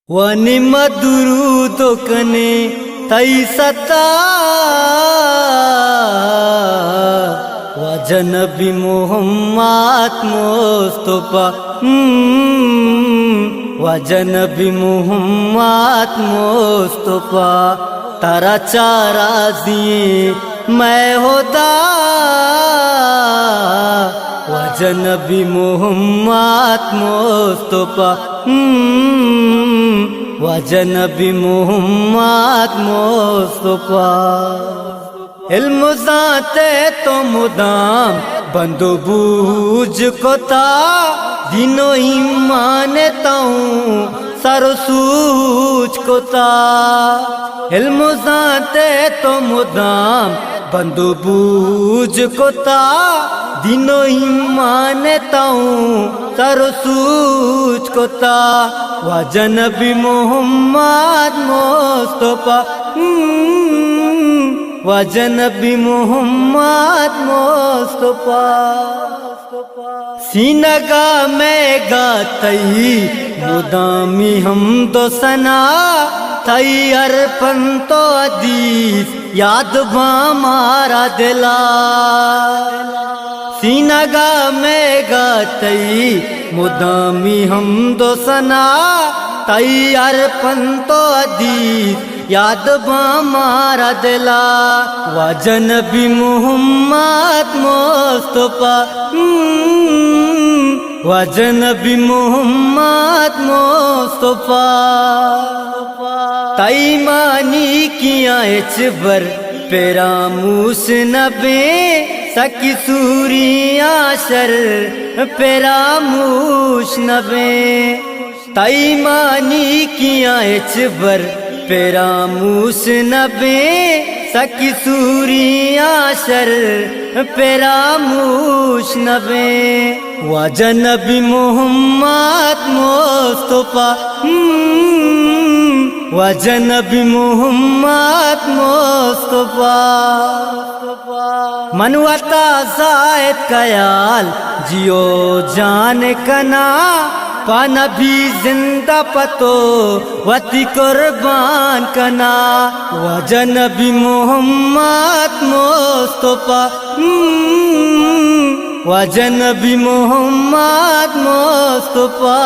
ونم درود کنے تیستا وجنب محمد مصطفیٰ وجنب محمد مصطفیٰ تارا چارہ دیے میں ہوتا وجنب محمد مصطفیٰ وجنب محمد مصطفیٰ علم ذات تو مدام بندو بوجھ کو تا دین و ایمان تاؤں سر سوچ کو تا علم ذات تو مدام بندو بوجھ کو تا دین و ایمان تاؤں سر سوچ کو تا وجنب محمد مصطفیٰ وجنب محمد مصطفیٰ سینگا میں گاتئی مدامی حمد و ثنا تئی ارپن تو حدیث یاد ہمارا دلا سینگا میں گاتئی مدامی حمد و ثنا تئی ارپن تو حدیث یاد ہمارا دلا وجنب محمد مصطفیٰ وجنب محمد مصطفیٰ تیمانی کیا اچبر پیراموس نبے سکی سوری آشر پیراموش نبے تیمانی کیا اچبر پیراموس نبے سکی سوری آشر پیراموش نبے وجنب محمد مصطفیٰ وجنب محمد مصطفیٰ منوتا زائد خیال جیو جان کنا پانبی زندہ پتو وتی قربان کنا وجنب محمد مصطفیٰ وجنب محمد مصطفیٰ